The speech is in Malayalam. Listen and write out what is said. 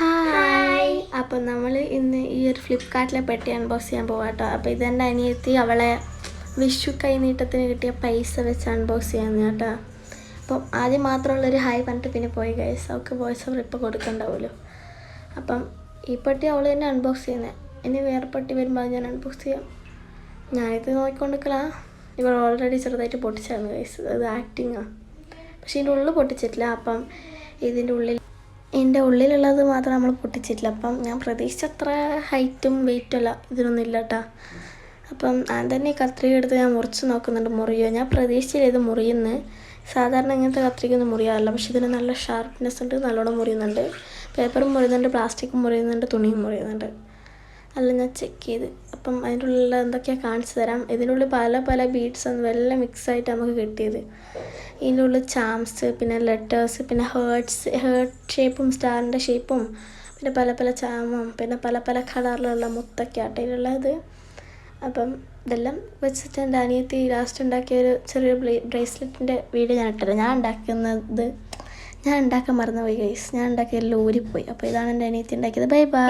ഹായ്. അപ്പം നമ്മൾ ഇന്ന് ഈ ഒരു ഫ്ലിപ്കാർട്ടിലെ പെട്ടി അൺബോക്സ് ചെയ്യാൻ പോകാം കേട്ടോ. അപ്പോൾ ഇതെൻ്റെ അനിയത്തി അവളെ വിഷു കൈനീട്ടത്തിന് കിട്ടിയ പൈസ വെച്ച് അൺബോക്സ് ചെയ്യാന്ന് കേട്ടോ. അപ്പം ആദ്യം മാത്രമുള്ളൊരു ഹായ് പറഞ്ഞിട്ട് പിന്നെ പോയി ഗൈസ്. അവൾക്ക് വോയിസ് ഓവർ ഇപ്പോൾ കൊടുക്കണ്ടാവുമല്ലോ. അപ്പം ഈ പെട്ടി അവൾ തന്നെ അൺബോക്സ് ചെയ്യുന്നത്. ഇനി വേറെ പെട്ടി വരുമ്പോൾ അത് ഞാൻ അൺബോക്സ് ചെയ്യാം. ഞാനിത് നോക്കിക്കൊണ്ടിരിക്കലാ. ഇവൾ ഓൾറെഡി ചെറുതായിട്ട് പൊട്ടിച്ചായിരുന്നു ഗൈസ്. അത് ആക്ടിങ്ങാണ്. പക്ഷേ ഇതിൻ്റെ ഉള്ളിൽ പൊട്ടിച്ചിട്ടില്ല. അപ്പം ഇതിൻ്റെ ഉള്ളിലുള്ളത് മാത്രം നമ്മൾ പൊട്ടിച്ചിട്ടില്ല. അപ്പം ഞാൻ പ്രതീക്ഷിച്ചത്ര ഹൈറ്റും വെയിറ്റും അല്ല ഇതിനൊന്നും ഇല്ല കേട്ടോ. അപ്പം ഞാൻ തന്നെ ഈ കത്രിക എടുത്ത് ഞാൻ മുറിച്ച് നോക്കുന്നുണ്ട് മുറിയോ. ഞാൻ പ്രതീക്ഷിച്ചില്ല ഇത് മുറിയുന്നു. സാധാരണ ഇങ്ങനത്തെ കത്രികയൊന്നും മുറിയാറില്ല. പക്ഷെ ഇതിന് നല്ല ഷാർപ്പ്നെസ് ഉണ്ട്, നല്ലോണം മുറിയുന്നുണ്ട്. പേപ്പറും മുറിയുന്നുണ്ട്, പ്ലാസ്റ്റിക്കും മുറിയുന്നുണ്ട്, തുണിയും മുറിയുന്നുണ്ട്. അല്ല ഞാൻ ചെക്ക് ചെയ്ത്. അപ്പം അതിൻ്റെ ഉള്ളിൽ എന്തൊക്കെയാണ് കാണിച്ചു തരാം. ഇതിനുള്ളിൽ പല പല ബീഡ്സ് എല്ലാം മിക്സായിട്ട് നമുക്ക് കിട്ടിയത്. ഇതിൻ്റെ ഉള്ളിൽ ചാംസ്, പിന്നെ ലെറ്റേഴ്സ്, പിന്നെ ഹേർട്ട് ഷേപ്പും സ്റ്റാറിൻ്റെ ഷേപ്പും, പിന്നെ പല പല ചാമും, പിന്നെ പല പല കളറിലുള്ള മുത്തൊക്കെ ആട്ടയിലുള്ളത്. അപ്പം ഇതെല്ലാം വെച്ചിട്ട് എൻ്റെ അനിയത്തി ലാസ്റ്റ് ഉണ്ടാക്കിയൊരു ചെറിയൊരു ബ്രേസ്ലെറ്റിൻ്റെ വീഡിയോ ഞാൻ ഇട്ടത്. ഞാൻ ഉണ്ടാക്കാൻ മറന്നുപോയി ഗൈസ്. ഞാൻ ഉണ്ടാക്കിയതെല്ലാം ഊരിപ്പോയി. അപ്പോൾ ഇതാണ് എൻ്റെ അനിയത്തി ഉണ്ടാക്കിയത്. Bye bye.